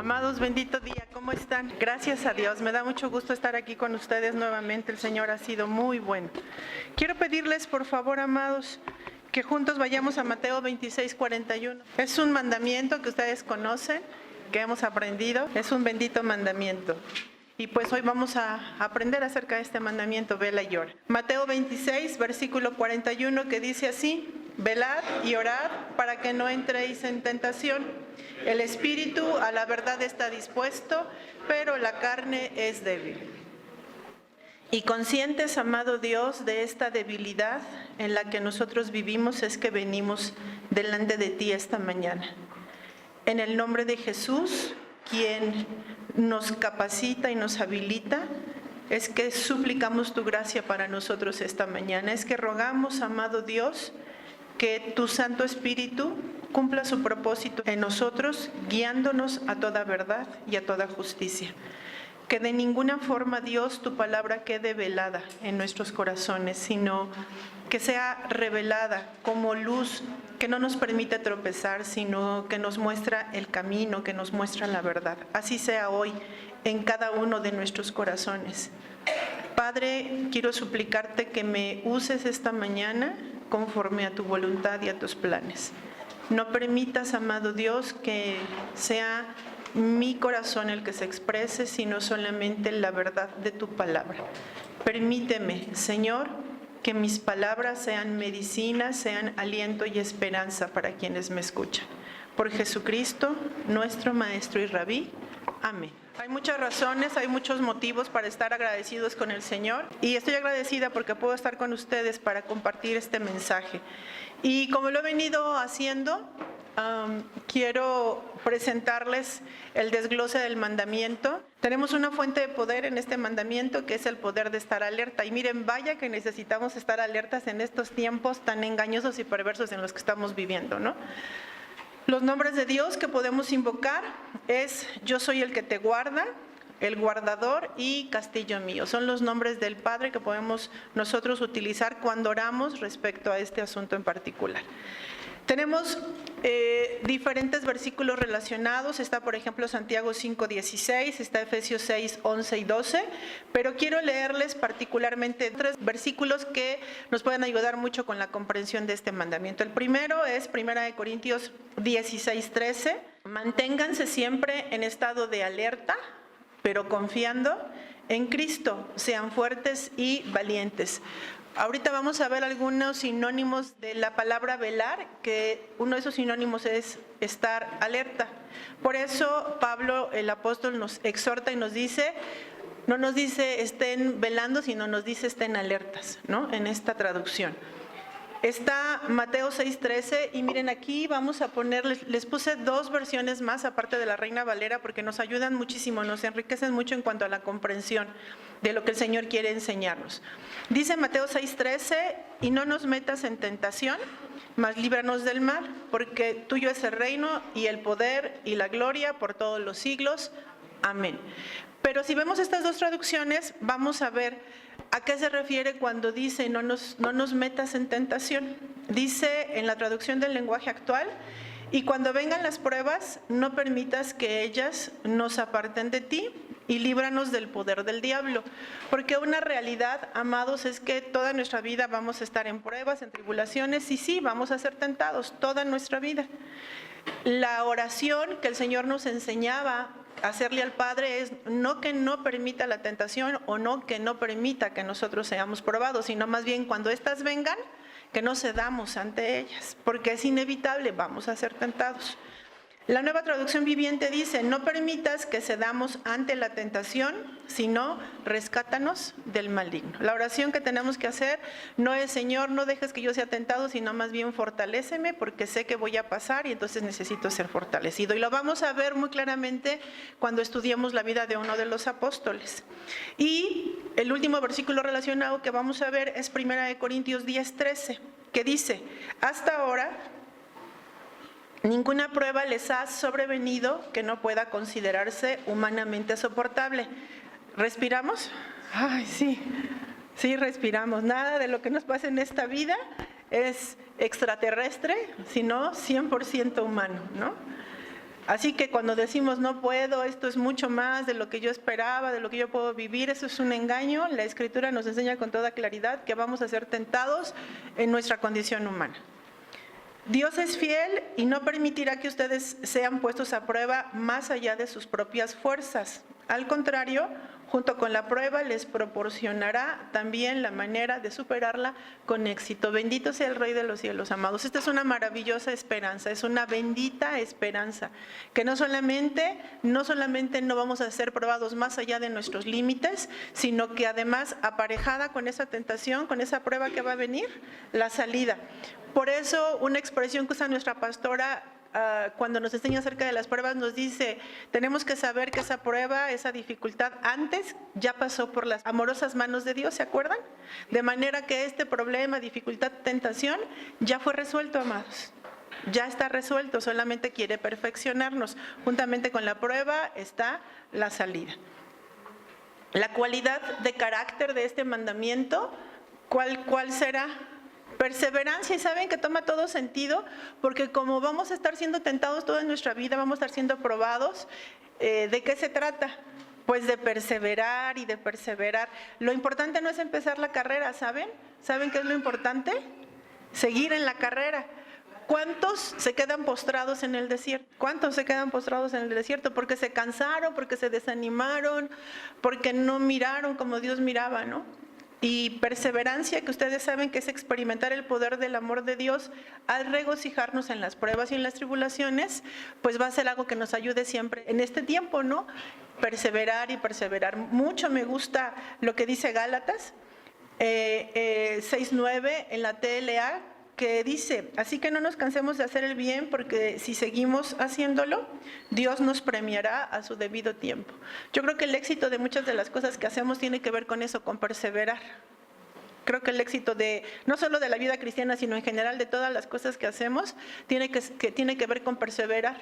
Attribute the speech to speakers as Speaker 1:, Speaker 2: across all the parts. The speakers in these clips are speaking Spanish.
Speaker 1: Amados, bendito día, ¿cómo están? Gracias a Dios, me da mucho gusto estar aquí con ustedes nuevamente, el Señor ha sido muy bueno. Quiero pedirles, por favor, amados, que juntos vayamos a Mateo 26:41. Es un mandamiento que ustedes conocen, que hemos aprendido, es un bendito mandamiento. Y pues hoy vamos a aprender acerca de este mandamiento, vela y ora. Mateo 26, versículo 41, que dice así: velad y orad para que no entréis en tentación. El espíritu a la verdad está dispuesto, pero la carne es débil. Y conscientes, amado Dios, de esta debilidad en la que nosotros vivimos, es que venimos delante de ti esta mañana. En el nombre de Jesús, quien nos capacita y nos habilita, es que suplicamos tu gracia para nosotros esta mañana. Es que rogamos, amado Dios, que tu Santo Espíritu cumpla su propósito en nosotros, guiándonos a toda verdad y a toda justicia. Que de ninguna forma, Dios, tu palabra quede velada en nuestros corazones, sino que sea revelada como luz que no nos permite tropezar, sino que nos muestra el camino, que nos muestra la verdad. Así sea hoy en cada uno de nuestros corazones. Padre, quiero suplicarte que me uses esta mañana conforme a tu voluntad y a tus planes. No permitas, amado Dios, que sea mi corazón el que se exprese, sino solamente la verdad de tu palabra. Permíteme, Señor, que mis palabras sean medicina, sean aliento y esperanza para quienes me escuchan. Por Jesucristo, nuestro Maestro y Rabí. Amén. Hay muchas razones, hay muchos motivos para estar agradecidos con el Señor, y estoy agradecida porque puedo estar con ustedes para compartir este mensaje. Y como lo he venido haciendo, quiero presentarles el desglose del mandamiento. Tenemos una fuente de poder en este mandamiento, que es el poder de estar alerta. Y miren, vaya que necesitamos estar alertas en estos tiempos tan engañosos y perversos en los que estamos viviendo, ¿no? Los nombres de Dios que podemos invocar es: yo soy el que te guarda, el guardador y castillo mío. Son los nombres del Padre que podemos nosotros utilizar cuando oramos respecto a este asunto en particular. Tenemos diferentes versículos relacionados. Está, por ejemplo, Santiago 5:16, está Efesios 6:11 y 12, pero quiero leerles particularmente 3 versículos que nos pueden ayudar mucho con la comprensión de este mandamiento. El primero es 1 Corintios 16:13. Manténganse siempre en estado de alerta, pero confiando en Cristo. Sean fuertes y valientes. Ahorita vamos a ver algunos sinónimos de la palabra velar, que uno de esos sinónimos es estar alerta. Por eso Pablo, el apóstol, nos exhorta y nos dice, no nos dice estén velando, sino nos dice estén alertas, ¿no? En esta traducción. Está Mateo 6:13, y miren, aquí vamos a ponerles, les puse 2 versiones más aparte de la Reina Valera, porque nos ayudan muchísimo, nos enriquecen mucho en cuanto a la comprensión de lo que el Señor quiere enseñarnos. Dice Mateo 6:13, y no nos metas en tentación, mas líbranos del mal, porque tuyo es el reino y el poder y la gloria por todos los siglos. Amén. Pero si vemos estas 2 traducciones, vamos a ver a qué se refiere cuando dice no nos metas en tentación. Dice en la traducción del lenguaje actual: y cuando vengan las pruebas, no permitas que ellas nos aparten de ti, y líbranos del poder del diablo. Porque una realidad, amados, es que toda nuestra vida vamos a estar en pruebas, en tribulaciones, y sí, vamos a ser tentados toda nuestra vida. La oración que el Señor nos enseñaba a hacerle al Padre es no que no permita la tentación, o no que no permita que nosotros seamos probados, sino más bien cuando éstas vengan, que no cedamos ante ellas, porque es inevitable, vamos a ser tentados. La Nueva Traducción Viviente dice: no permitas que cedamos ante la tentación, sino rescátanos del maligno. La oración que tenemos que hacer no es: Señor, no dejes que yo sea tentado, sino más bien fortaléceme, porque sé que voy a pasar y entonces necesito ser fortalecido. Y lo vamos a ver muy claramente cuando estudiemos la vida de uno de los apóstoles. Y el último versículo relacionado que vamos a ver es 1 Corintios 10:13, que dice: hasta ahora ninguna prueba les ha sobrevenido que no pueda considerarse humanamente soportable. ¿Respiramos? Ay, sí, respiramos. Nada de lo que nos pasa en esta vida es extraterrestre, sino 100% humano, ¿no? Así que cuando decimos no puedo, esto es mucho más de lo que yo esperaba, de lo que yo puedo vivir, eso es un engaño. La Escritura nos enseña con toda claridad que vamos a ser tentados en nuestra condición humana. Dios es fiel y no permitirá que ustedes sean puestos a prueba más allá de sus propias fuerzas. Al contrario, junto con la prueba les proporcionará también la manera de superarla con éxito. Bendito sea el Rey de los cielos, amados. Esta es una maravillosa esperanza, es una bendita esperanza, que no solamente no vamos a ser probados más allá de nuestros límites, sino que además aparejada con esa tentación, con esa prueba que va a venir, la salida. Por eso una expresión que usa nuestra pastora cuando nos enseña acerca de las pruebas nos dice, tenemos que saber que esa prueba, esa dificultad antes ya pasó por las amorosas manos de Dios, ¿se acuerdan? De manera que este problema, dificultad, tentación ya fue resuelto, amados. Ya está resuelto, solamente quiere perfeccionarnos. Juntamente con la prueba está la salida. La cualidad de carácter de este mandamiento, ¿cuál será? Perseverancia, y saben que toma todo sentido, porque como vamos a estar siendo tentados toda nuestra vida, vamos a estar siendo probados, ¿de qué se trata? Pues de perseverar y de perseverar. Lo importante no es empezar la carrera, ¿saben? ¿Saben qué es lo importante? Seguir en la carrera. ¿Cuántos se quedan postrados en el desierto? ¿Cuántos se quedan postrados en el desierto? Porque se cansaron, porque se desanimaron, porque no miraron como Dios miraba, ¿no? Y perseverancia, que ustedes saben que es experimentar el poder del amor de Dios al regocijarnos en las pruebas y en las tribulaciones, pues va a ser algo que nos ayude siempre en este tiempo, ¿no? Perseverar y perseverar. Mucho me gusta lo que dice Gálatas 6:9 en la TLA, que dice, así que no nos cansemos de hacer el bien, porque si seguimos haciéndolo, Dios nos premiará a su debido tiempo. Yo creo que el éxito de muchas de las cosas que hacemos tiene que ver con eso, con perseverar. Creo que el éxito de, no solo de la vida cristiana, sino en general de todas las cosas que hacemos, tiene que ver con perseverar.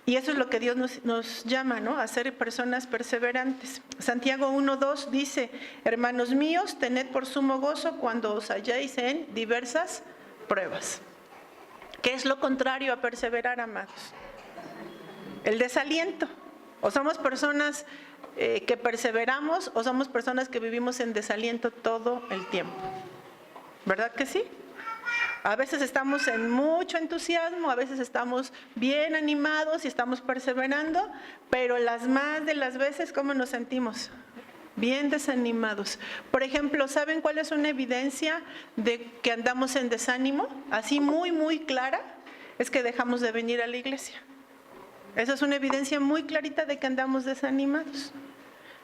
Speaker 1: Y eso es lo que Dios nos llama, ¿no? A ser personas perseverantes. Santiago 1:2 dice, hermanos míos, tened por sumo gozo cuando os halléis en diversas pruebas. ¿Qué es lo contrario a perseverar, amados? El desaliento. O somos personas que perseveramos, o somos personas que vivimos en desaliento todo el tiempo. ¿Verdad que sí? A veces estamos en mucho entusiasmo, a veces estamos bien animados y estamos perseverando, pero las más de las veces, ¿cómo nos sentimos? Bien desanimados. Por ejemplo, ¿saben cuál es una evidencia de que andamos en desánimo? Así muy clara, es que dejamos de venir a la iglesia. Esa es una evidencia muy clarita de que andamos desanimados.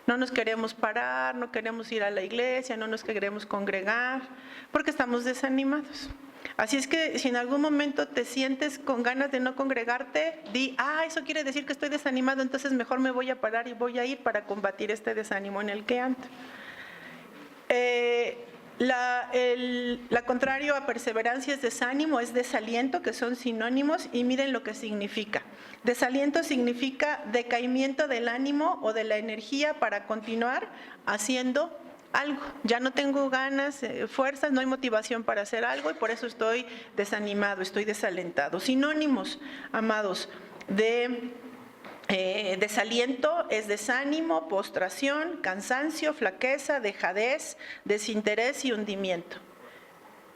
Speaker 1: No nos queremos parar, no queremos ir a la iglesia, no nos queremos congregar, porque estamos desanimados. Así es que si en algún momento te sientes con ganas de no congregarte, di, eso quiere decir que estoy desanimado, entonces mejor me voy a parar y voy a ir para combatir este desánimo en el que ando. La contrario a perseverancia es desánimo, es desaliento, que son sinónimos, y miren lo que significa. Desaliento significa decaimiento del ánimo o de la energía para continuar haciendo algo. Ya no tengo ganas, fuerzas, no hay motivación para hacer algo y por eso estoy desanimado, estoy desalentado. Sinónimos, amados, de desaliento es desánimo, postración, cansancio, flaqueza, dejadez, desinterés y hundimiento.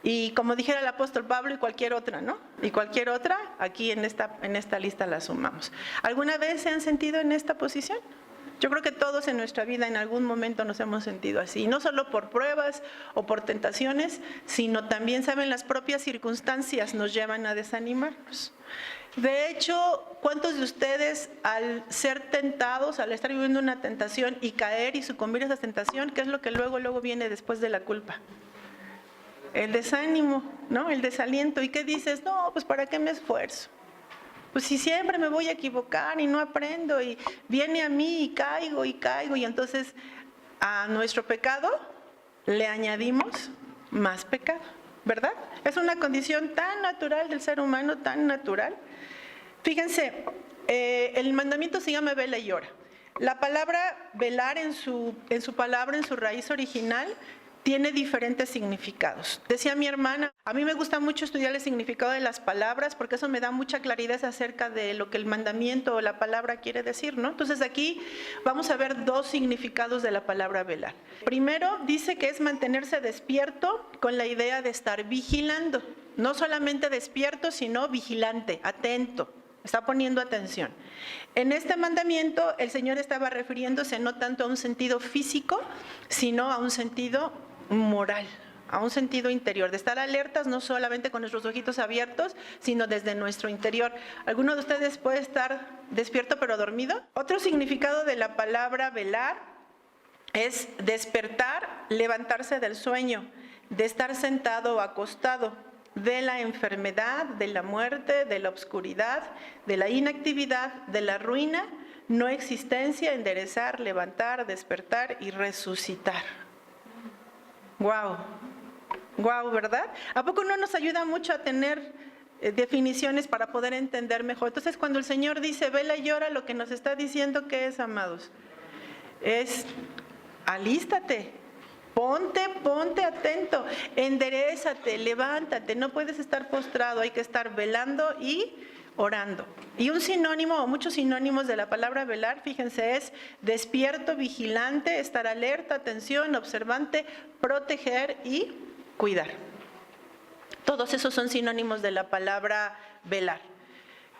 Speaker 1: Y como dijera el apóstol Pablo, y cualquier otra, ¿no? Y cualquier otra, aquí en esta lista la sumamos. ¿Alguna vez se han sentido en esta posición? Yo creo que todos en nuestra vida en algún momento nos hemos sentido así, no solo por pruebas o por tentaciones, sino también, ¿saben? Las propias circunstancias nos llevan a desanimarnos. De hecho, ¿cuántos de ustedes al ser tentados, al estar viviendo una tentación y caer y sucumbir a esa tentación, qué es lo que luego viene después de la culpa? El desánimo, ¿no? El desaliento. ¿Y qué dices? No, pues ¿para qué me esfuerzo? Pues si siempre me voy a equivocar y no aprendo y viene a mí y caigo, y entonces a nuestro pecado le añadimos más pecado, ¿verdad? Es una condición tan natural del ser humano, tan natural. Fíjense, el mandamiento se llama vela y ora. La palabra velar en su palabra, en su raíz original, tiene diferentes significados. Decía mi hermana, a mí me gusta mucho estudiar el significado de las palabras porque eso me da mucha claridad acerca de lo que el mandamiento o la palabra quiere decir, ¿no? Entonces aquí vamos a ver dos significados de la palabra velar. Primero, dice que es mantenerse despierto con la idea de estar vigilando. No solamente despierto, sino vigilante, atento. Está poniendo atención. En este mandamiento el Señor estaba refiriéndose no tanto a un sentido físico, sino a un sentido moral, a un sentido interior, de estar alertas no solamente con nuestros ojitos abiertos, sino desde nuestro interior. ¿Alguno de ustedes puede estar despierto pero dormido? Otro significado de la palabra velar es despertar, levantarse del sueño, de estar sentado o acostado, de la enfermedad, de la muerte, de la oscuridad, de la inactividad, de la ruina, no existencia, enderezar, levantar, despertar y resucitar. Wow, wow, ¿verdad? ¿A poco no nos ayuda mucho a tener definiciones para poder entender mejor? Entonces, cuando el Señor dice, vela y llora, lo que nos está diciendo, ¿qué es, amados? Es, alístate, ponte atento, enderézate, levántate, no puedes estar postrado, hay que estar velando y orando. Y un sinónimo o muchos sinónimos de la palabra velar, fíjense, es despierto, vigilante, estar alerta, atención, observante, proteger y cuidar. Todos esos son sinónimos de la palabra velar.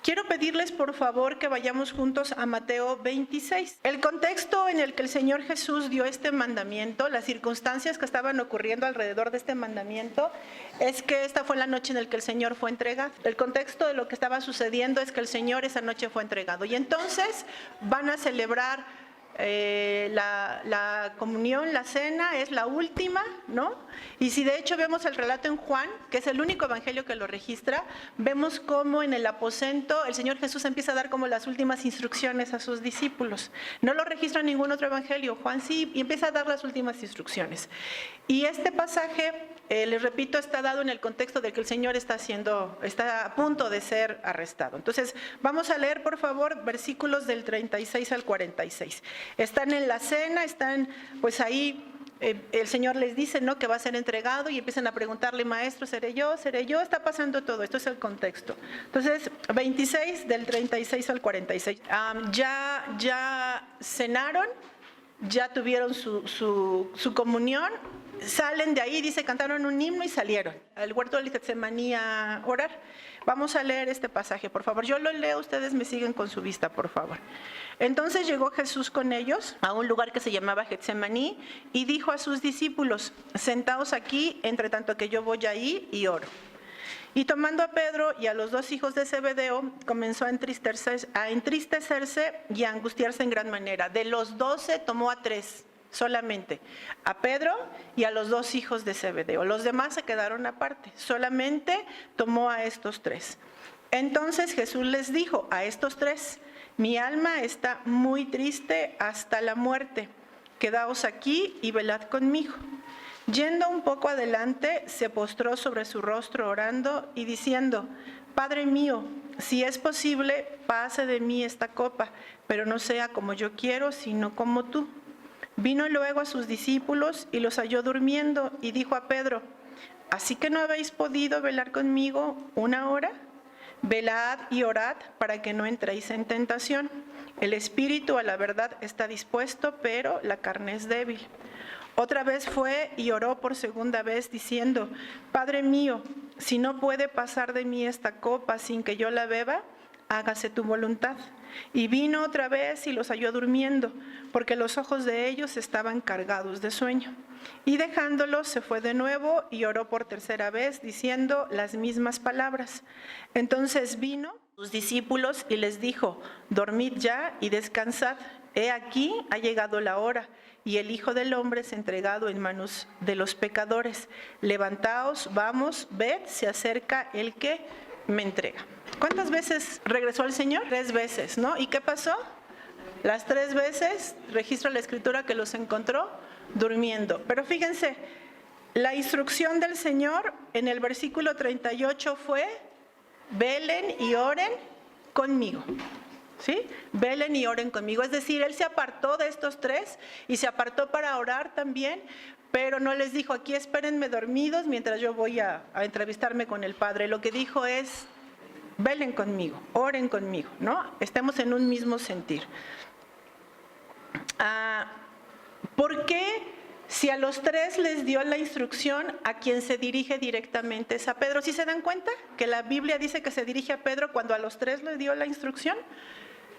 Speaker 1: Quiero pedirles por favor que vayamos juntos a Mateo 26. El contexto en el que el Señor Jesús dio este mandamiento, las circunstancias que estaban ocurriendo alrededor de este mandamiento, es que esta fue la noche en la que el Señor fue entregado. El contexto de lo que estaba sucediendo es que el Señor esa noche fue entregado. Y entonces van a celebrar la comunión, la cena, es la última, ¿no? Y si de hecho vemos el relato en Juan, que es el único evangelio que lo registra, vemos cómo en el aposento el Señor Jesús empieza a dar como las últimas instrucciones a sus discípulos. No lo registra ningún otro evangelio, Juan sí, y empieza a dar las últimas instrucciones. Y este pasaje, les repito, está dado en el contexto de que el Señor está a punto de ser arrestado. Entonces, vamos a leer, por favor, versículos del 36 al 46. Están en la cena, están pues ahí, el Señor les dice, ¿no?, que va a ser entregado y empiezan a preguntarle, maestro, ¿seré yo? Está pasando todo, esto es el contexto. Entonces, 26 del 36 al 46. Ya cenaron, ya tuvieron su comunión, salen de ahí, dice, cantaron un himno y salieron al huerto del Getsemaní a orar. Vamos a leer este pasaje, por favor. Yo lo leo, ustedes me siguen con su vista, por favor. Entonces llegó Jesús con ellos a un lugar que se llamaba Getsemaní y dijo a sus discípulos, sentaos aquí, entre tanto que yo voy ahí y oro. Y tomando a Pedro y a los dos hijos de Zebedeo, comenzó a entristecerse y a angustiarse en gran manera. De los 12 tomó a 3 solamente, a Pedro y a los dos hijos de Zebedeo. Los demás se quedaron aparte, solamente tomó a estos 3. Entonces Jesús les dijo a estos 3, mi alma está muy triste hasta la muerte, quedaos aquí y velad conmigo. Yendo un poco adelante, se postró sobre su rostro orando y diciendo, Padre mío, si es posible, pase de mí esta copa, pero no sea como yo quiero, sino como tú. Vino luego a sus discípulos y los halló durmiendo y dijo a Pedro, ¿así que no habéis podido velar conmigo 1 hora? Velad y orad para que no entréis en tentación. El espíritu a la verdad está dispuesto, pero la carne es débil. Otra vez fue y oró por segunda vez diciendo, Padre mío, si no puede pasar de mí esta copa sin que yo la beba, hágase tu voluntad. Y vino otra vez y los halló durmiendo, porque los ojos de ellos estaban cargados de sueño. Y dejándolos se fue de nuevo y oró por tercera vez, diciendo las mismas palabras. Entonces vino sus discípulos y les dijo, dormid ya y descansad. He aquí ha llegado la hora, y el Hijo del Hombre es entregado en manos de los pecadores. Levantaos, vamos, ved, se acerca el que me entrega. ¿Cuántas veces regresó el Señor? 3 veces, ¿no? ¿Y qué pasó? Las 3 veces, registra la Escritura que los encontró durmiendo. Pero fíjense, la instrucción del Señor en el versículo 38 fue, velen y oren conmigo. ¿Sí? Velen y oren conmigo. Es decir, Él se apartó de estos 3 y se apartó para orar también, pero no les dijo, aquí espérenme dormidos mientras yo voy a entrevistarme con el Padre. Lo que dijo es, velen conmigo, oren conmigo, ¿no? Estemos en un mismo sentir. ¿Por qué, si a los tres les dio la instrucción, a quien se dirige directamente es a Pedro? ¿Sí se dan cuenta que la Biblia dice que se dirige a Pedro cuando a los tres les dio la instrucción?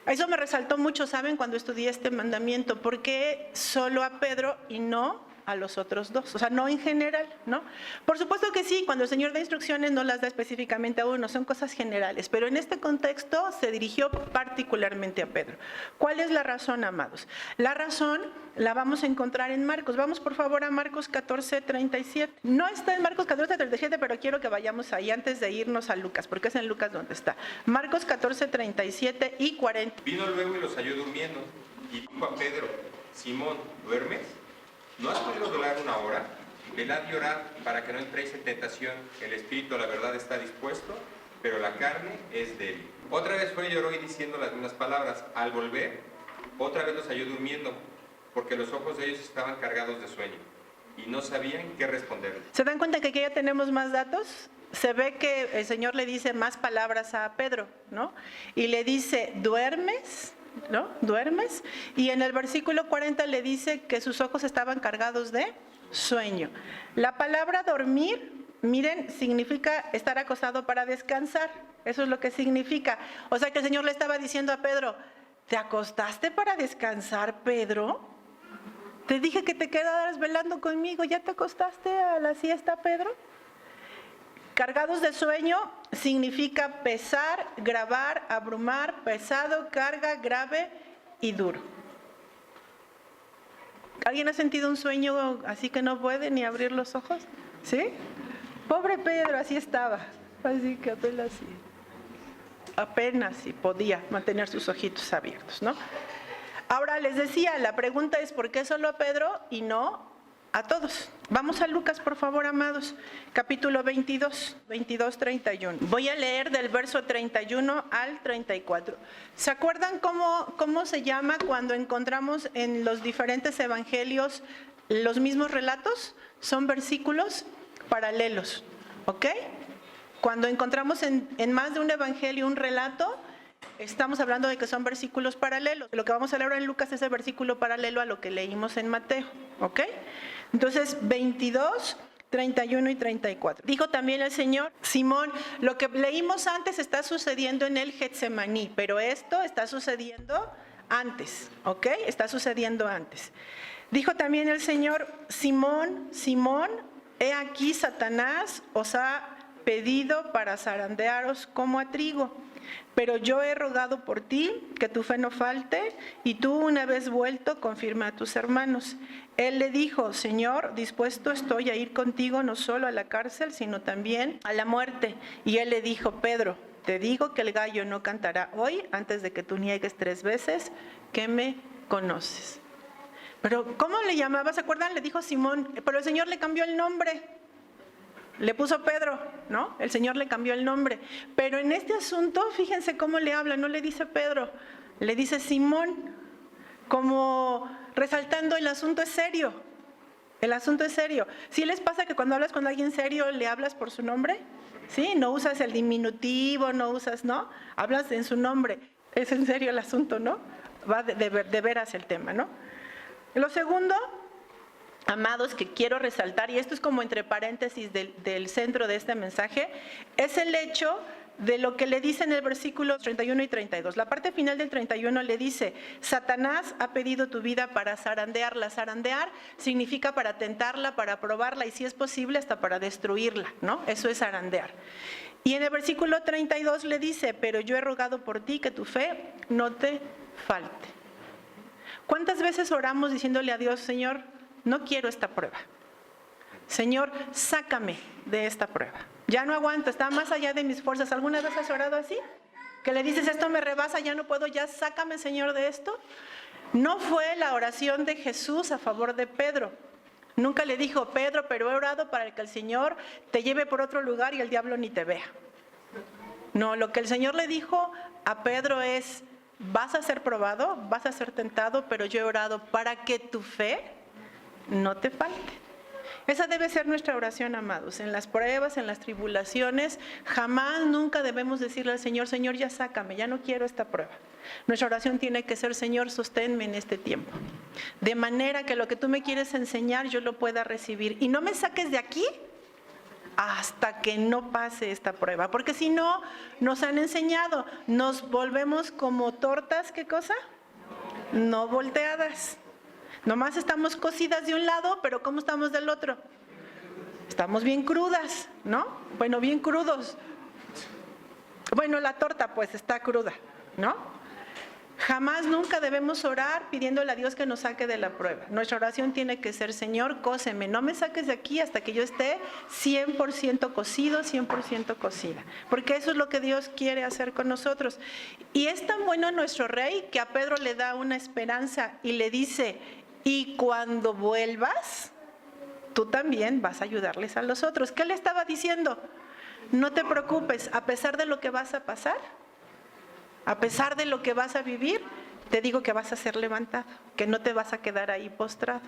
Speaker 1: Eso me resaltó mucho, ¿saben? Cuando estudié este mandamiento. ¿Por qué solo a Pedro y no a los otros dos? O sea, no en general, ¿no? Por supuesto que sí, cuando el Señor da instrucciones no las da específicamente a uno, son cosas generales, pero en este contexto se dirigió particularmente a Pedro. ¿Cuál es la razón, amados? La razón la vamos a encontrar en Marcos. Vamos por favor a Marcos 14:37. No está en Marcos 14:37, pero quiero que vayamos ahí antes de irnos a Lucas, porque es en Lucas donde está. Marcos 14:37 y 40.
Speaker 2: Vino luego y los halló durmiendo, y dijo a Pedro, Simón, ¿duermes? ¿No has podido velar una hora? Velad y orad para que no entréis en tentación. El espíritu a la verdad está dispuesto, pero la carne es débil. Otra vez fue y lloró y diciendo las mismas palabras. Al volver, otra vez los halló durmiendo, porque los ojos de ellos estaban cargados de sueño, y no sabían qué responderle.
Speaker 1: ¿Se dan cuenta que aquí ya tenemos más datos? Se ve que el Señor le dice más palabras a Pedro, ¿no? Y le dice, ¿duermes? ¿No? ¿Duermes? Y en el versículo 40 le dice que sus ojos estaban cargados de sueño. La palabra dormir, miren, significa estar acostado para descansar. Eso es lo que significa. O sea que el Señor le estaba diciendo a Pedro, ¿te acostaste para descansar, Pedro? Te dije que te quedaras velando conmigo, ¿ya te acostaste a la siesta, Pedro? Cargados de sueño significa pesar, gravar, abrumar, pesado, carga, grave y duro. ¿Alguien ha sentido un sueño así que no puede ni abrir los ojos? ¿Sí? Pobre Pedro, así estaba. Así que apenas si podía mantener sus ojitos abiertos, ¿no? Ahora les decía, la pregunta es ¿por qué solo a Pedro y no a todos? Vamos a Lucas, por favor, amados, capítulo 22, 31. Voy a leer del verso 31 al 34. ¿Se acuerdan cómo se llama cuando encontramos en los diferentes evangelios los mismos relatos? Son versículos paralelos, ¿ok? Cuando encontramos en más de un evangelio un relato, estamos hablando de que son versículos paralelos. Lo que vamos a leer ahora en Lucas es el versículo paralelo a lo que leímos en Mateo, ¿ok? Entonces, 22, 31 y 34. Dijo también el Señor, Simón, lo que leímos antes está sucediendo en el Getsemaní, pero esto está sucediendo antes, ¿ok? Está sucediendo antes. Dijo también el Señor, Simón, Simón, he aquí Satanás os ha pedido para zarandearos como a trigo. Pero yo he rogado por ti, que tu fe no falte, y tú una vez vuelto confirma a tus hermanos. Él le dijo, Señor, dispuesto estoy a ir contigo no solo a la cárcel, sino también a la muerte. Y él le dijo, Pedro, te digo que el gallo no cantará hoy antes de que tú niegues 3 veces que me conoces. Pero ¿cómo le llamaba? ¿Se acuerdan? Le dijo Simón, pero el Señor le cambió el nombre. Le puso Pedro, ¿no? El Señor le cambió el nombre. Pero en este asunto, fíjense cómo le habla, no le dice Pedro, le dice Simón, como resaltando el asunto es serio. El asunto es serio. ¿Sí les pasa que cuando hablas con alguien serio le hablas por su nombre? ¿Sí? No usas el diminutivo, no usas, ¿no? Hablas en su nombre. Es en serio el asunto, ¿no? Va de veras el tema, ¿no? Lo segundo, amados, que quiero resaltar, y esto es como entre paréntesis del centro de este mensaje, es el hecho de lo que le dice en el versículo 31 y 32. La parte final del 31 le dice, Satanás ha pedido tu vida para zarandearla. Zarandear significa para tentarla, para probarla y si es posible hasta para destruirla, ¿no? Eso es zarandear. Y en el versículo 32 le dice, pero yo he rogado por ti que tu fe no te falte. ¿Cuántas veces oramos diciéndole a Dios, Señor, no quiero esta prueba? Señor, sácame de esta prueba. Ya no aguanto, está más allá de mis fuerzas. ¿Alguna vez has orado así? Que le dices, esto me rebasa, ya no puedo, ya sácame, Señor, de esto. No fue la oración de Jesús a favor de Pedro. Nunca le dijo, Pedro, pero he orado para que el Señor te lleve por otro lugar y el diablo ni te vea. No, lo que el Señor le dijo a Pedro es, vas a ser probado, vas a ser tentado, pero yo he orado para que tu fe no te falte. Esa debe ser nuestra oración, amados. En las pruebas, en las tribulaciones, jamás, nunca debemos decirle al Señor, Señor, ya sácame, ya no quiero esta prueba. Nuestra oración tiene que ser, Señor, sosténme en este tiempo. De manera que lo que tú me quieres enseñar, yo lo pueda recibir. Y no me saques de aquí hasta que no pase esta prueba. Porque si no, nos han enseñado, nos volvemos como tortas, ¿qué cosa? No volteadas. Nomás estamos cocidas de un lado, pero ¿cómo estamos del otro? Estamos bien crudas, ¿no? Bueno, bien crudos. Bueno, la torta pues está cruda, ¿no? Jamás, nunca debemos orar pidiéndole a Dios que nos saque de la prueba. Nuestra oración tiene que ser, Señor, cóceme, no me saques de aquí hasta que yo esté 100% cocido, 100% cocida. Porque eso es lo que Dios quiere hacer con nosotros. Y es tan bueno nuestro Rey que a Pedro le da una esperanza y le dice, y cuando vuelvas, tú también vas a ayudarles a los otros. ¿Qué le estaba diciendo? No te preocupes, a pesar de lo que vas a pasar, a pesar de lo que vas a vivir, te digo que vas a ser levantado, que no te vas a quedar ahí postrado.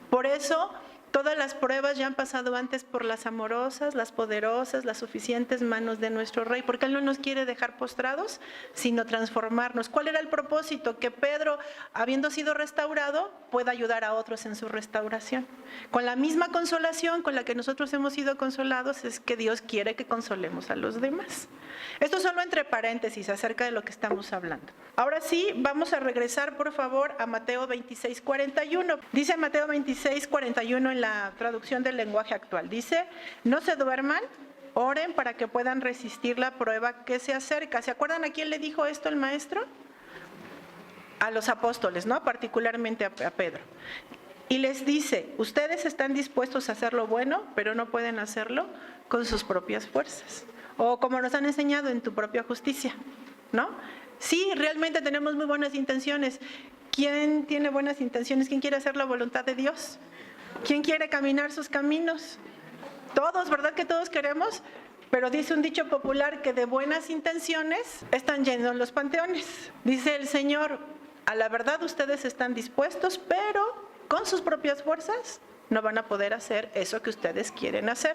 Speaker 1: Por eso, todas las pruebas ya han pasado antes por las amorosas, las poderosas, las suficientes manos de nuestro Rey, porque Él no nos quiere dejar postrados, sino transformarnos. ¿Cuál era el propósito? Que Pedro, habiendo sido restaurado, pueda ayudar a otros en su restauración. Con la misma consolación con la que nosotros hemos sido consolados, es que Dios quiere que consolemos a los demás. Esto solo entre paréntesis acerca de lo que estamos hablando. Ahora sí, vamos a regresar por favor a Mateo 26:41. Dice Mateo 26:41 en la traducción del lenguaje actual. Dice, no se duerman, oren para que puedan resistir la prueba que se acerca. ¿Se acuerdan a quién le dijo esto el maestro? A los apóstoles, ¿no? Particularmente a Pedro. Y les dice, ustedes están dispuestos a hacer lo bueno, pero no pueden hacerlo con sus propias fuerzas. O como nos han enseñado, en tu propia justicia, ¿no? Sí, realmente tenemos muy buenas intenciones. ¿Quién tiene buenas intenciones? ¿Quién quiere hacer la voluntad de Dios? ¿Quién quiere caminar sus caminos? Todos, ¿verdad que todos queremos? Pero dice un dicho popular que de buenas intenciones están llenos los panteones. Dice el Señor, a la verdad ustedes están dispuestos, pero con sus propias fuerzas no van a poder hacer eso que ustedes quieren hacer.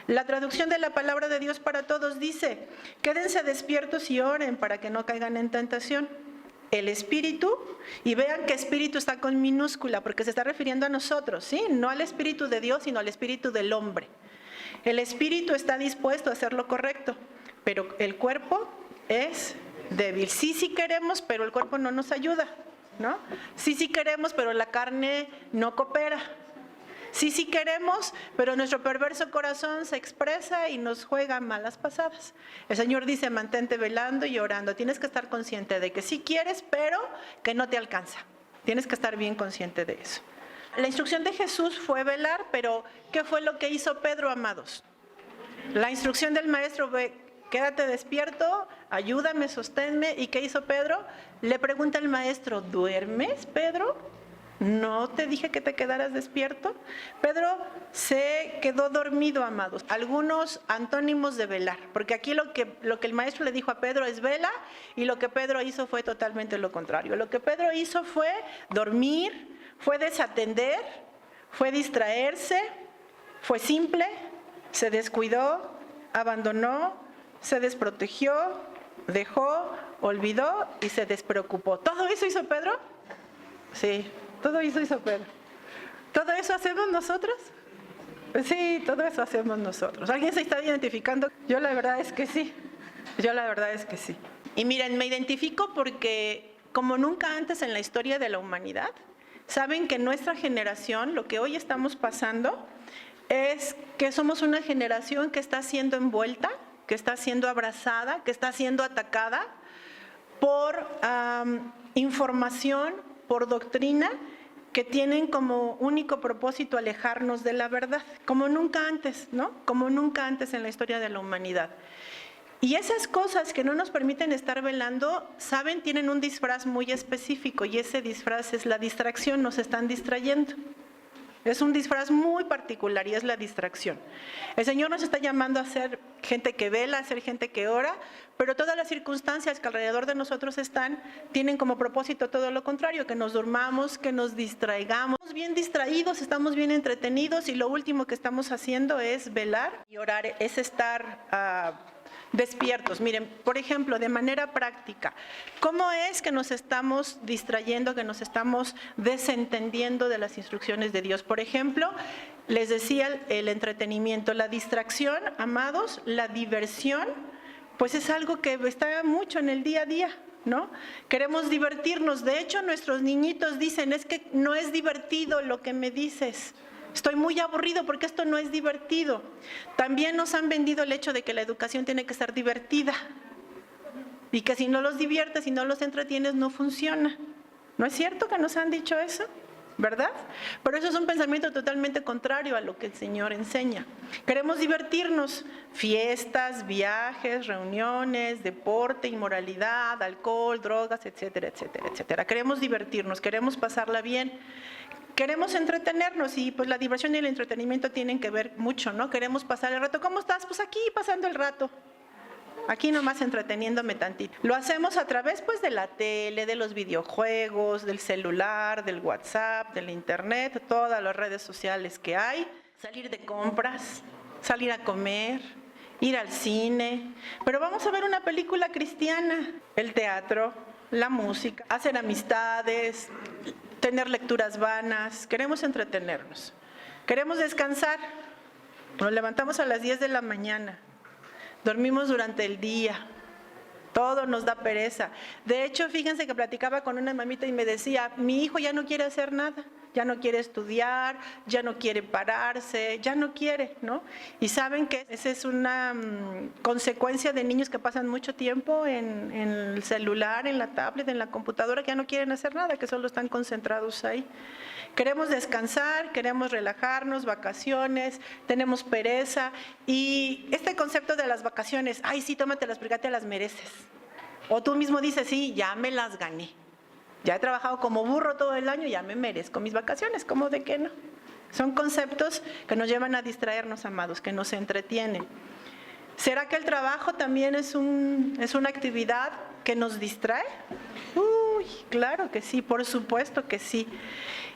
Speaker 1: La traducción de la palabra de Dios para todos dice, quédense despiertos y oren para que no caigan en tentación. El espíritu, y vean que espíritu está con minúscula, porque se está refiriendo a nosotros, ¿sí? No al espíritu de Dios, sino al espíritu del hombre. El espíritu está dispuesto a hacer lo correcto, pero el cuerpo es débil. Sí, sí queremos, pero el cuerpo no nos ayuda, ¿no? Sí, sí queremos, pero la carne no coopera. Sí, sí queremos, pero nuestro perverso corazón se expresa y nos juega malas pasadas. El Señor dice, mantente velando y orando. Tienes que estar consciente de que sí quieres, pero que no te alcanza. Tienes que estar bien consciente de eso. La instrucción de Jesús fue velar, pero ¿qué fue lo que hizo Pedro, amados? La instrucción del maestro fue, quédate despierto, ayúdame, sosténme. ¿Y qué hizo Pedro? Le pregunta el maestro, ¿duermes, Pedro? ¿No te dije que te quedaras despierto? Pedro se quedó dormido, amados. Algunos antónimos de velar, porque aquí lo que el maestro le dijo a Pedro es vela, y lo que Pedro hizo fue totalmente lo contrario. Lo que Pedro hizo fue dormir, fue desatender, fue distraerse, fue simple, se descuidó, abandonó, se desprotegió, dejó, olvidó y se despreocupó. ¿Todo eso hizo Pedro? Sí. Todo eso hizo Pedro. ¿Todo eso hacemos nosotros? Sí, todo eso hacemos nosotros. ¿Alguien se está identificando? Yo la verdad es que sí. Yo la verdad es que sí. Y miren, me identifico porque como nunca antes en la historia de la humanidad, saben que nuestra generación, lo que hoy estamos pasando, es que somos una generación que está siendo envuelta, que está siendo abrazada, que está siendo atacada por información, por doctrina, que tienen como único propósito alejarnos de la verdad, como nunca antes, ¿no? Como nunca antes en la historia de la humanidad. Y esas cosas que no nos permiten estar velando, saben, tienen un disfraz muy específico, y ese disfraz es la distracción, nos están distrayendo. Es un disfraz muy particular y es la distracción. El Señor nos está llamando a ser gente que vela, a ser gente que ora, pero todas las circunstancias que alrededor de nosotros están tienen como propósito todo lo contrario, que nos durmamos, que nos distraigamos. Estamos bien distraídos, estamos bien entretenidos y lo último que estamos haciendo es velar y orar, es estar despiertos. Miren, por ejemplo, de manera práctica, ¿cómo es que nos estamos distrayendo, que nos estamos desentendiendo de las instrucciones de Dios? Por ejemplo, les decía el entretenimiento, la distracción, amados, la diversión, pues es algo que está mucho en el día a día, ¿no? Queremos divertirnos. De hecho, nuestros niñitos dicen, es que no es divertido lo que me dices. Estoy muy aburrido porque esto no es divertido. También nos han vendido el hecho de que la educación tiene que ser divertida y que si no los diviertes, si no los entretienes, no funciona. ¿No es cierto que nos han dicho eso? ¿Verdad? Pero eso es un pensamiento totalmente contrario a lo que el Señor enseña. Queremos divertirnos, fiestas, viajes, reuniones, deporte, inmoralidad, alcohol, drogas, etcétera, etcétera, etcétera. Queremos divertirnos, queremos pasarla bien. Queremos entretenernos y pues la diversión y el entretenimiento tienen que ver mucho, ¿no? Queremos pasar el rato. ¿Cómo estás? Pues aquí pasando el rato. Aquí nomás entreteniéndome tantito. Lo hacemos a través pues de la tele, de los videojuegos, del celular, del WhatsApp, del internet, todas las redes sociales que hay. Salir de compras, salir a comer, ir al cine. Pero vamos a ver una película cristiana. El teatro, la música, hacer amistades, tener lecturas vanas, queremos entretenernos, queremos descansar, nos levantamos a las 10 de la mañana, dormimos durante el día, todo nos da pereza. De hecho, fíjense que platicaba con una mamita y me decía, mi hijo ya no quiere hacer nada, ya no quiere estudiar, ya no quiere pararse, ya no quiere, ¿no? Y saben que esa es una consecuencia de niños que pasan mucho tiempo en el celular, en la tablet, en la computadora, que ya no quieren hacer nada, que solo están concentrados ahí. Queremos descansar, queremos relajarnos, vacaciones, tenemos pereza. Y este concepto de las vacaciones, ay sí, tómatelas porque ya te las mereces. O tú mismo dices, sí, ya me las gané. Ya he trabajado como burro todo el año, ya me merezco mis vacaciones, ¿cómo de qué no? Son conceptos que nos llevan a distraernos, amados, que nos entretienen. ¿Será que el trabajo también es una actividad que nos distrae? Uy, claro que sí, por supuesto que sí.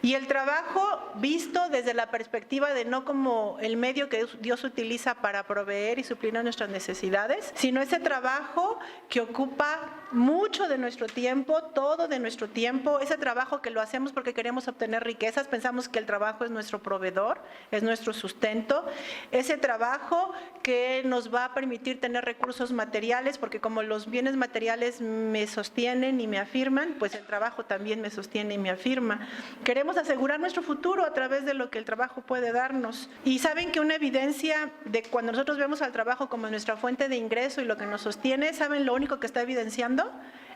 Speaker 1: Y el trabajo visto desde la perspectiva de no como el medio que Dios utiliza para proveer y suplir nuestras necesidades, sino ese trabajo que ocupa mucho de nuestro tiempo, todo de nuestro tiempo, ese trabajo que lo hacemos porque queremos obtener riquezas, pensamos que el trabajo es nuestro proveedor, es nuestro sustento, ese trabajo que nos va a permitir tener recursos materiales, porque como los bienes materiales me sostienen y me afirman, pues el trabajo también me sostiene y me afirma. Queremos asegurar nuestro futuro a través de lo que el trabajo puede darnos. Y saben que una evidencia de cuando nosotros vemos al trabajo como nuestra fuente de ingreso y lo que nos sostiene, ¿saben lo único que está evidenciando?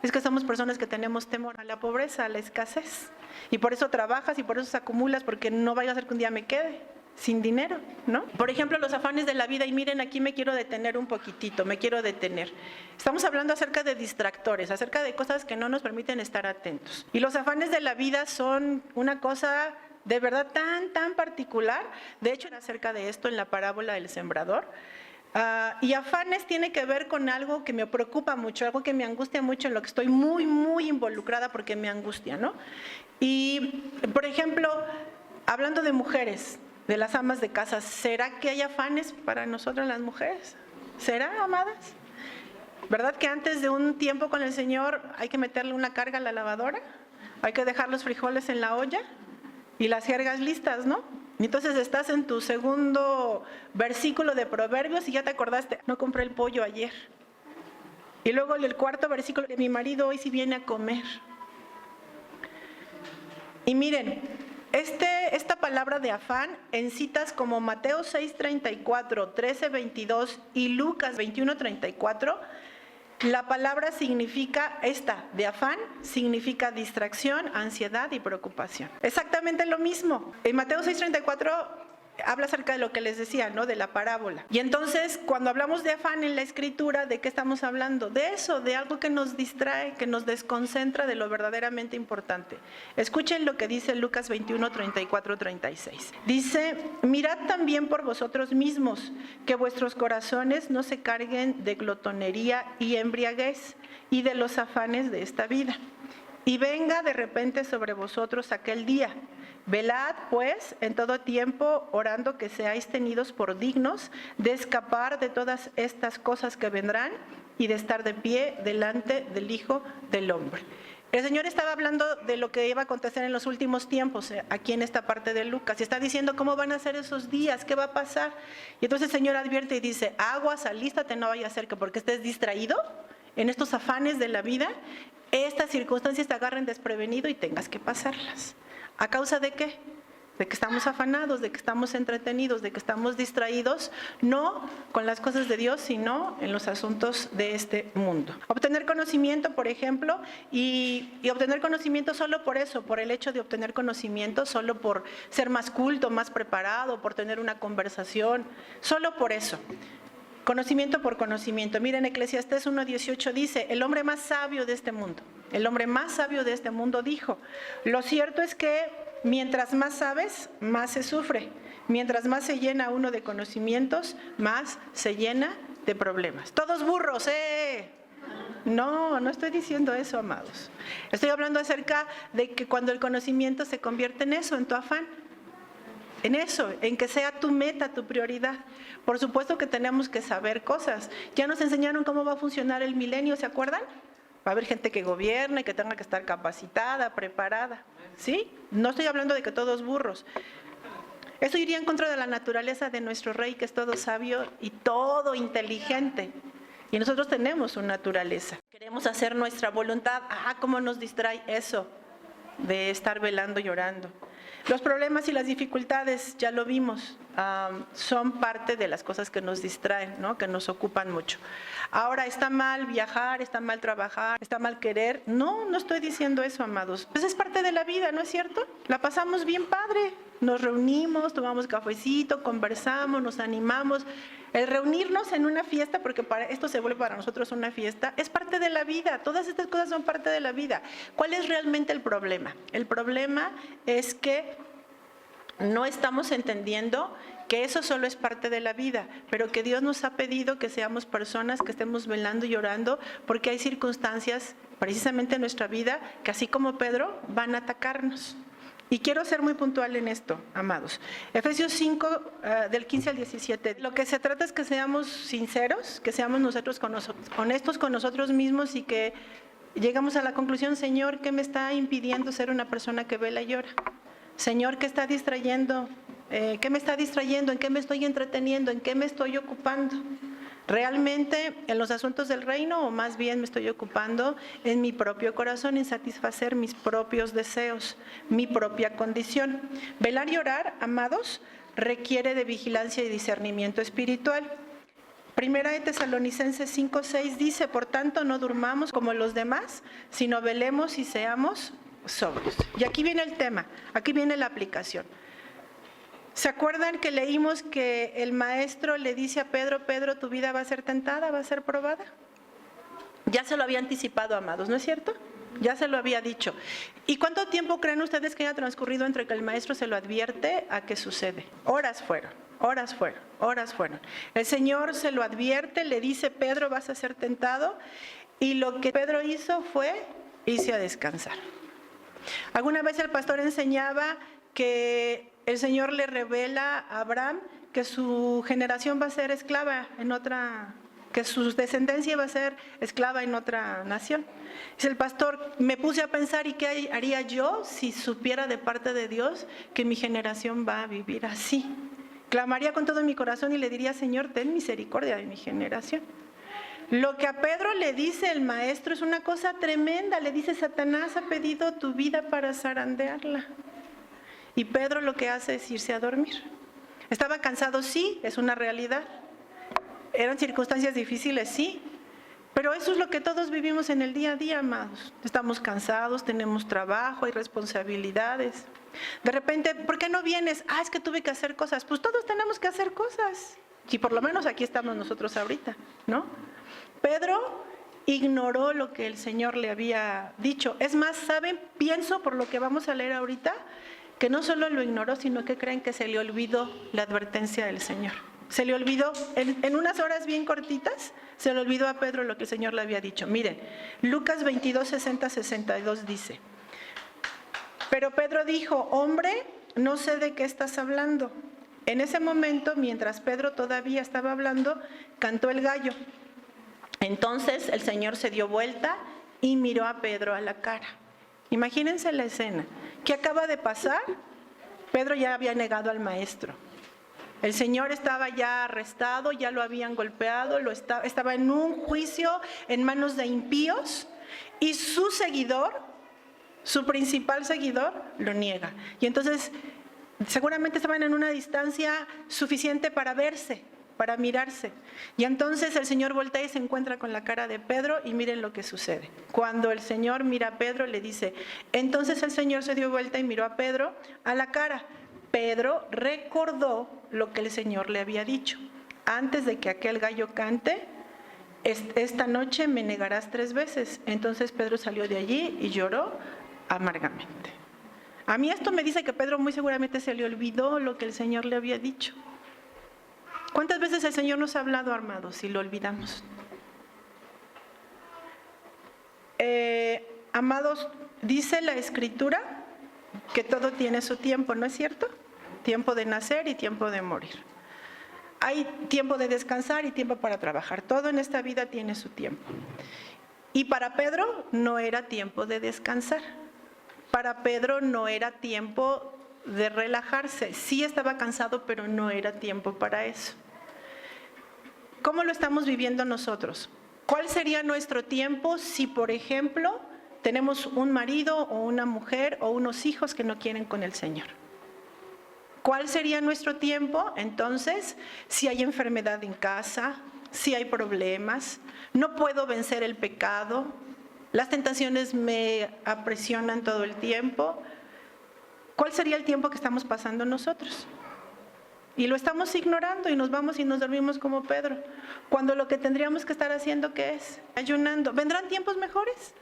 Speaker 1: Es que somos personas que tenemos temor a la pobreza, a la escasez. Y por eso trabajas y por eso acumulas, porque no vaya a ser que un día me quede sin dinero, ¿no? Por ejemplo, los afanes de la vida, y miren, aquí me quiero detener un poquitito, me quiero detener. Estamos hablando acerca de distractores, acerca de cosas que no nos permiten estar atentos. Y los afanes de la vida son una cosa de verdad tan particular. De hecho, acerca de esto en la parábola del sembrador. Y afanes tiene que ver con algo que me preocupa mucho, algo que me angustia mucho, en lo que estoy muy involucrada porque me angustia, ¿no? Y, por ejemplo, hablando de mujeres, de las amas de casa, ¿será que hay afanes para nosotras las mujeres? ¿Será, amadas? ¿Verdad que antes de un tiempo con el Señor hay que meterle una carga a la lavadora? Hay que dejar los frijoles en la olla y las jergas listas, ¿no? Y entonces estás en tu segundo versículo de Proverbios y ya te acordaste, no compré el pollo ayer. Y luego el cuarto versículo, mi marido hoy sí viene a comer. Y miren, esta palabra de afán en citas como Mateo 6:34, 13:22 y Lucas 21:34, la palabra significa de afán, significa distracción, ansiedad y preocupación. Exactamente lo mismo. En Mateo 6:34 habla acerca de lo que les decía, ¿no? De la parábola. Y entonces, cuando hablamos de afán en la Escritura, ¿de qué estamos hablando? De eso, de algo que nos distrae, que nos desconcentra de lo verdaderamente importante. Escuchen lo que dice Lucas 21, 34, 36. Dice, mirad también por vosotros mismos, que vuestros corazones no se carguen de glotonería y embriaguez y de los afanes de esta vida. Y venga de repente sobre vosotros aquel día. Velad, pues, en todo tiempo, orando que seáis tenidos por dignos de escapar de todas estas cosas que vendrán y de estar de pie delante del Hijo del Hombre. El Señor estaba hablando de lo que iba a acontecer en los últimos tiempos, aquí en esta parte de Lucas, y está diciendo cómo van a ser esos días, qué va a pasar. Y entonces el Señor advierte y dice, aguas, alístate, no vaya a ser que porque estés distraído en estos afanes de la vida, estas circunstancias te agarren desprevenido y tengas que pasarlas. ¿A causa de qué? De que estamos afanados, de que estamos entretenidos, de que estamos distraídos, no con las cosas de Dios, sino en los asuntos de este mundo. Obtener conocimiento, por ejemplo, y obtener conocimiento solo por eso, por el hecho de obtener conocimiento, solo por ser más culto, más preparado, por tener una conversación, solo por eso. Conocimiento por conocimiento. Miren, Eclesiastés 1:18 dice, el hombre más sabio de este mundo, el hombre más sabio de este mundo dijo, lo cierto es que mientras más sabes, más se sufre. Mientras más se llena uno de conocimientos, más se llena de problemas. Todos burros, ¡eh! No, no estoy diciendo eso, amados. Estoy hablando acerca de que cuando el conocimiento se convierte en eso, en tu afán. En eso, en que sea tu meta, tu prioridad. Por supuesto que tenemos que saber cosas. Ya nos enseñaron cómo va a funcionar el milenio, ¿se acuerdan? Va a haber gente que gobierne, que tenga que estar capacitada, preparada. ¿Sí? No estoy hablando de que todos burros. Eso iría en contra de la naturaleza de nuestro Rey, que es todo sabio y todo inteligente. Y nosotros tenemos su naturaleza. Queremos hacer nuestra voluntad. ¿Cómo nos distrae eso de estar velando y orando? Los problemas y las dificultades, ya lo vimos, son parte de las cosas que nos distraen, ¿no? Que nos ocupan mucho. Ahora, ¿está mal viajar? ¿Está mal trabajar? ¿Está mal querer? No, no estoy diciendo eso, amados. Pues es parte de la vida, ¿no es cierto? La pasamos bien padre. Nos reunimos, tomamos cafecito, conversamos, nos animamos. El reunirnos en una fiesta, porque para esto se vuelve para nosotros una fiesta, es parte de la vida. Todas estas cosas son parte de la vida. ¿Cuál es realmente el problema? El problema es que no estamos entendiendo que eso solo es parte de la vida, pero que Dios nos ha pedido que seamos personas que estemos velando y orando, porque hay circunstancias, precisamente en nuestra vida, que así como Pedro, van a atacarnos. Y quiero ser muy puntual en esto, amados. Efesios 5, del 15 al 17. Lo que se trata es que seamos sinceros, que seamos nosotros honestos con nosotros mismos y que llegamos a la conclusión, Señor, ¿qué me está impidiendo ser una persona que vela y llora? Señor, ¿qué está distrayendo? ¿Qué me está distrayendo? ¿En qué me estoy entreteniendo? ¿En qué me estoy ocupando? ¿Realmente en los asuntos del reino o más bien me estoy ocupando en mi propio corazón, en satisfacer mis propios deseos, mi propia condición? Velar y orar, amados, requiere de vigilancia y discernimiento espiritual. Primera de Tesalonicenses 5:6 dice, por tanto no durmamos como los demás, sino velemos y seamos sobrios. Y aquí viene el tema, aquí viene la aplicación. ¿Se acuerdan que leímos que el maestro le dice a Pedro, Pedro, tu vida va a ser tentada, va a ser probada? Ya se lo había anticipado, amados, ¿no es cierto? Ya se lo había dicho. ¿Y cuánto tiempo creen ustedes que haya transcurrido entre que el maestro se lo advierte a que sucede? Horas fueron, horas fueron, horas fueron. El Señor se lo advierte, le dice, Pedro, vas a ser tentado. Y lo que Pedro hizo fue irse a descansar. Alguna vez el pastor enseñaba que el Señor le revela a Abraham que su generación va a ser esclava en otra, que su descendencia va a ser esclava en otra nación. Dice el pastor, me puse a pensar, ¿y qué haría yo si supiera de parte de Dios que mi generación va a vivir así? Clamaría con todo mi corazón y le diría, Señor, ten misericordia de mi generación. Lo que a Pedro le dice el maestro es una cosa tremenda. Le dice, Satanás ha pedido tu vida para zarandearla. Y Pedro lo que hace es irse a dormir. ¿Estaba cansado? Sí, es una realidad. ¿Eran circunstancias difíciles? Sí. Pero eso es lo que todos vivimos en el día a día, amados. Estamos cansados, tenemos trabajo, hay responsabilidades. De repente, ¿por qué no vienes? Es que tuve que hacer cosas. Pues todos tenemos que hacer cosas. Y por lo menos aquí estamos nosotros ahorita, ¿no? Pedro ignoró lo que el Señor le había dicho. Es más, ¿saben? Pienso por lo que vamos a leer ahorita, que no solo lo ignoró, sino que creen que se le olvidó la advertencia del Señor. Se le olvidó, en unas horas bien cortitas, se le olvidó a Pedro lo que el Señor le había dicho. Miren, Lucas 22, 60, 62 dice: pero Pedro dijo: hombre, no sé de qué estás hablando. En ese momento, mientras Pedro todavía estaba hablando, cantó el gallo. Entonces el Señor se dio vuelta y miró a Pedro a la cara. Imagínense la escena. ¿Qué acaba de pasar? Pedro ya había negado al maestro. El Señor estaba ya arrestado, ya lo habían golpeado, estaba en un juicio en manos de impíos, y su seguidor, su principal seguidor, lo niega. Y entonces seguramente estaban en una distancia suficiente para verse, para mirarse. Y entonces el Señor voltea y se encuentra con la cara de Pedro, y miren lo que sucede. Cuando el Señor mira a Pedro, le dice: entonces el Señor se dio vuelta y miró a Pedro a la cara. Pedro recordó lo que el Señor le había dicho: antes de que aquel gallo cante, esta noche me negarás 3 veces. Entonces Pedro salió de allí y lloró amargamente. A mí esto me dice que Pedro muy seguramente se le olvidó lo que el Señor le había dicho. ¿Cuántas veces el Señor nos ha hablado, amados, y lo olvidamos? Amados, dice la Escritura que todo tiene su tiempo, ¿no es cierto? Tiempo de nacer y tiempo de morir. Hay tiempo de descansar y tiempo para trabajar. Todo en esta vida tiene su tiempo. Y para Pedro no era tiempo de descansar. Para Pedro no era tiempo de relajarse. Sí estaba cansado, pero no era tiempo para eso. ¿Cómo lo estamos viviendo nosotros? ¿Cuál sería nuestro tiempo si, por ejemplo, tenemos un marido o una mujer o unos hijos que no quieren con el Señor? ¿Cuál sería nuestro tiempo entonces si hay enfermedad en casa, si hay problemas, no puedo vencer el pecado, las tentaciones me apresionan todo el tiempo? ¿Cuál sería el tiempo que estamos pasando nosotros? Y lo estamos ignorando y nos vamos y nos dormimos como Pedro, cuando lo que tendríamos que estar haciendo, ¿qué es? Ayunando. ¿Vendrán tiempos mejores?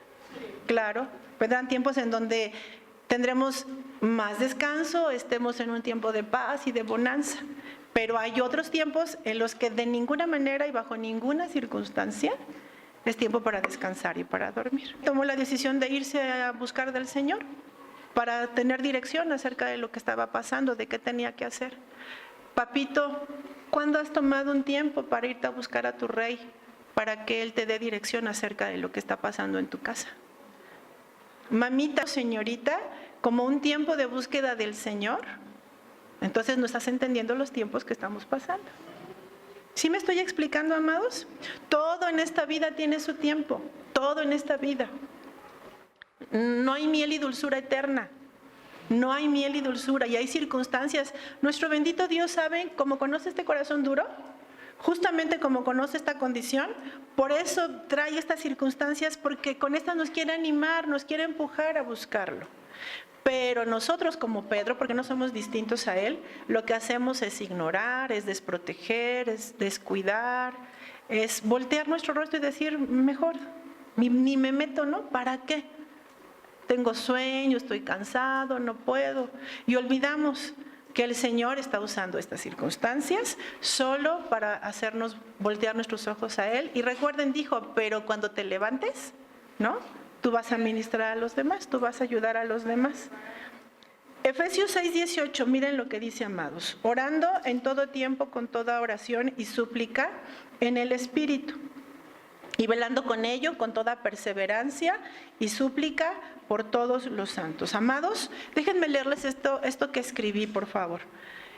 Speaker 1: Claro, vendrán tiempos en donde tendremos más descanso, estemos en un tiempo de paz y de bonanza. Pero hay otros tiempos en los que de ninguna manera y bajo ninguna circunstancia es tiempo para descansar y para dormir. Tomó la decisión de irse a buscar del Señor para tener dirección acerca de lo que estaba pasando, de qué tenía que hacer. Papito, ¿cuándo has tomado un tiempo para irte a buscar a tu rey, para que él te dé dirección acerca de lo que está pasando en tu casa? Mamita, señorita, como un tiempo de búsqueda del Señor. Entonces no estás entendiendo los tiempos que estamos pasando. ¿Sí me estoy explicando, amados? Todo en esta vida tiene su tiempo, todo en esta vida. No hay miel y dulzura eterna. No hay miel y dulzura, y hay circunstancias. Nuestro bendito Dios sabe, como conoce este corazón duro, justamente como conoce esta condición, por eso trae estas circunstancias, porque con estas nos quiere animar, nos quiere empujar a buscarlo. Pero nosotros como Pedro, porque no somos distintos a él, lo que hacemos es ignorar, es desproteger, es descuidar, es voltear nuestro rostro y decir: mejor, ni me meto, ¿no? ¿Para qué? Tengo sueño, estoy cansado, no puedo. Y olvidamos que el Señor está usando estas circunstancias solo para hacernos voltear nuestros ojos a Él. Y recuerden, dijo: pero cuando te levantes, ¿no? Tú vas a ministrar a los demás, tú vas a ayudar a los demás. Efesios 6, 18, miren lo que dice, amados: orando en todo tiempo con toda oración y súplica en el Espíritu, y velando con ello con toda perseverancia y súplica por todos los santos. Amados, déjenme leerles esto que escribí, por favor.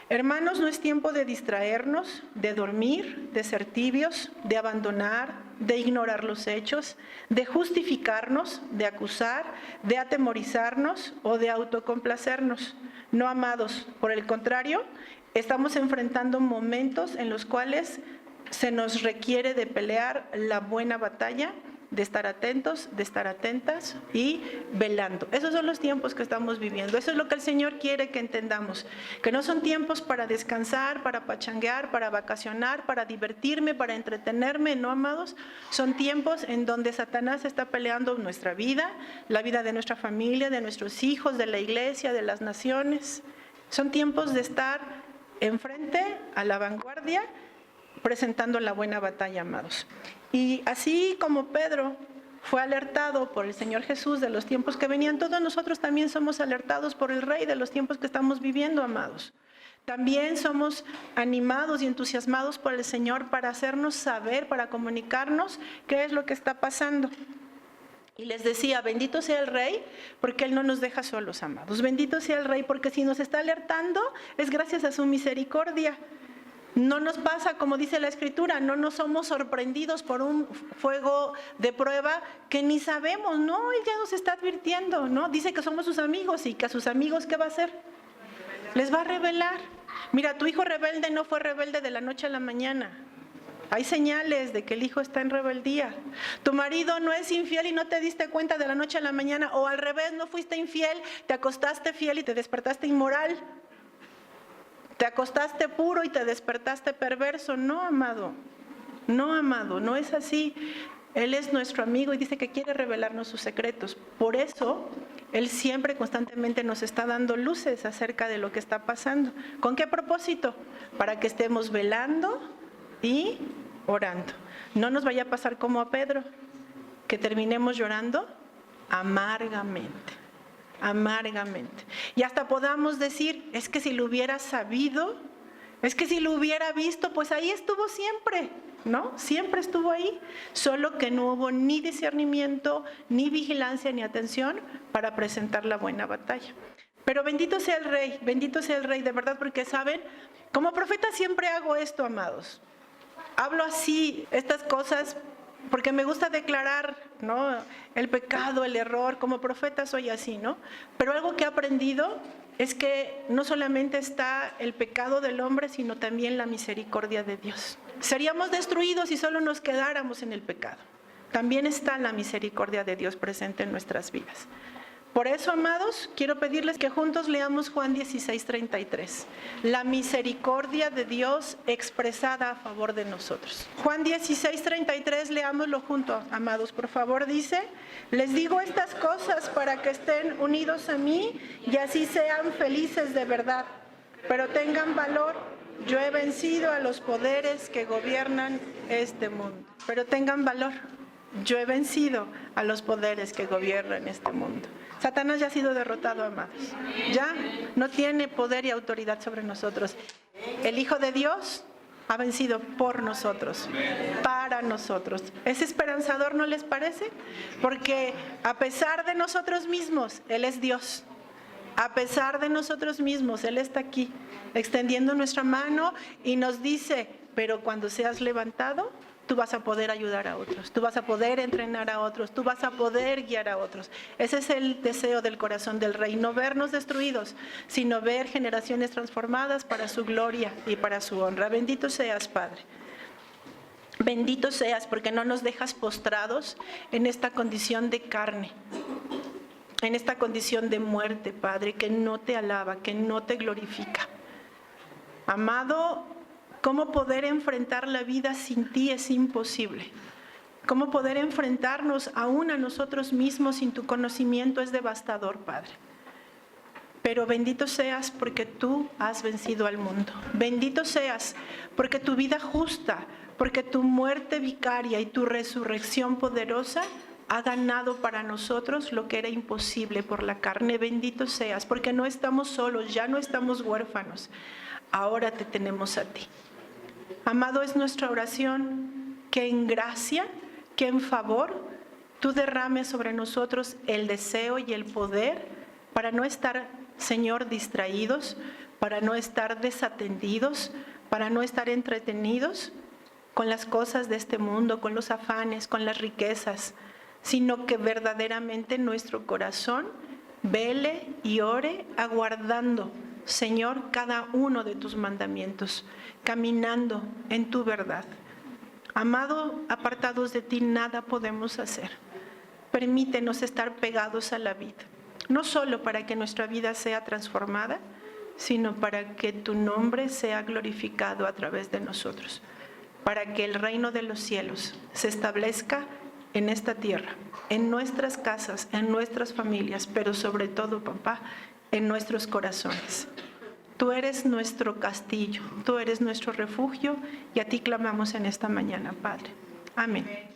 Speaker 1: Hermanos, no es tiempo de distraernos, de dormir, de ser tibios, de abandonar, de ignorar los hechos, de justificarnos, de acusar, de atemorizarnos o de autocomplacernos. No, amados, por el contrario, estamos enfrentando momentos en los cuales se nos requiere de pelear la buena batalla, de estar atentos, de estar atentas y velando. Esos son los tiempos que estamos viviendo. Eso es lo que el Señor quiere que entendamos. Que no son tiempos para descansar, para pachanguear, para vacacionar, para divertirme, para entretenerme, no, amados. Son tiempos en donde Satanás está peleando nuestra vida, la vida de nuestra familia, de nuestros hijos, de la iglesia, de las naciones. Son tiempos de estar enfrente, a la vanguardia, presentando la buena batalla, amados. Y así como Pedro fue alertado por el Señor Jesús de los tiempos que venían, todos nosotros también somos alertados por el Rey de los tiempos que estamos viviendo, amados. También somos animados y entusiasmados por el Señor para hacernos saber, para comunicarnos qué es lo que está pasando. Y les decía, bendito sea el Rey, porque Él no nos deja solos, amados. Bendito sea el Rey, porque si nos está alertando, es gracias a su misericordia. No nos pasa, como dice la Escritura, no nos somos sorprendidos por un fuego de prueba que ni sabemos, no, Él ya nos está advirtiendo, ¿no? Dice que somos sus amigos y que a sus amigos, ¿qué va a hacer? Les va a revelar. Mira, tu hijo rebelde no fue rebelde de la noche a la mañana. Hay señales de que el hijo está en rebeldía. Tu marido no es infiel y no te diste cuenta de la noche a la mañana, o al revés, no fuiste infiel, te acostaste fiel y te despertaste inmoral. Te acostaste puro y te despertaste perverso. No, amado, no es así. Él es nuestro amigo y dice que quiere revelarnos sus secretos. Por eso, Él siempre, constantemente nos está dando luces acerca de lo que está pasando. ¿Con qué propósito? Para que estemos velando y orando. No nos vaya a pasar como a Pedro, que terminemos llorando amargamente. Y hasta podamos decir, es que si lo hubiera sabido, es que si lo hubiera visto, pues ahí estuvo siempre, ¿no? Siempre estuvo ahí, solo que no hubo ni discernimiento, ni vigilancia, ni atención para presentar la buena batalla. Pero bendito sea el Rey, de verdad, porque saben, como profeta siempre hago esto, amados. Hablo así, estas cosas, porque me gusta declarar, ¿no?, el pecado, el error. Como profeta soy así, ¿no? Pero algo que he aprendido es que no solamente está el pecado del hombre, sino también la misericordia de Dios. Seríamos destruidos si solo nos quedáramos en el pecado. También está la misericordia de Dios presente en nuestras vidas. Por eso, amados, quiero pedirles que juntos leamos Juan 16:33. La misericordia de Dios expresada a favor de nosotros. Juan 16:33, leámoslo juntos, amados. Por favor, dice, les digo estas cosas para que estén unidos a mí y así sean felices de verdad. Pero tengan valor, yo he vencido a los poderes que gobiernan este mundo. Pero tengan valor, yo he vencido a los poderes que gobiernan este mundo. Satanás ya ha sido derrotado, amados. Ya no tiene poder y autoridad sobre nosotros. El Hijo de Dios ha vencido por nosotros, para nosotros. ¿Es esperanzador, no les parece? Porque a pesar de nosotros mismos, Él es Dios. A pesar de nosotros mismos, Él está aquí, extendiendo nuestra mano y nos dice, pero cuando seas levantado, tú vas a poder ayudar a otros, tú vas a poder entrenar a otros, tú vas a poder guiar a otros. Ese es el deseo del corazón del Rey, no vernos destruidos, sino ver generaciones transformadas para su gloria y para su honra. Bendito seas, Padre. Bendito seas porque no nos dejas postrados en esta condición de carne, en esta condición de muerte, Padre, que no te alaba, que no te glorifica. Amado, ¿cómo poder enfrentar la vida sin ti es imposible? ¿Cómo poder enfrentarnos aún a nosotros mismos sin tu conocimiento es devastador, Padre? Pero bendito seas porque tú has vencido al mundo. Bendito seas porque tu vida justa, porque tu muerte vicaria y tu resurrección poderosa ha ganado para nosotros lo que era imposible por la carne. Bendito seas porque no estamos solos, ya no estamos huérfanos. Ahora te tenemos a ti. Amado, es nuestra oración que en gracia, que en favor, tú derrames sobre nosotros el deseo y el poder para no estar, Señor, distraídos, para no estar desatendidos, para no estar entretenidos con las cosas de este mundo, con los afanes, con las riquezas, sino que verdaderamente nuestro corazón vele y ore aguardando, Señor, cada uno de tus mandamientos, caminando en tu verdad. Amado, apartados de ti nada podemos hacer. Permítenos estar pegados a la vida, no solo para que nuestra vida sea transformada, sino para que tu nombre sea glorificado a través de nosotros, para que el reino de los cielos se establezca en esta tierra, en nuestras casas, en nuestras familias, pero sobre todo, papá, en nuestros corazones. Tú eres nuestro castillo, tú eres nuestro refugio y a ti clamamos en esta mañana, Padre. Amén.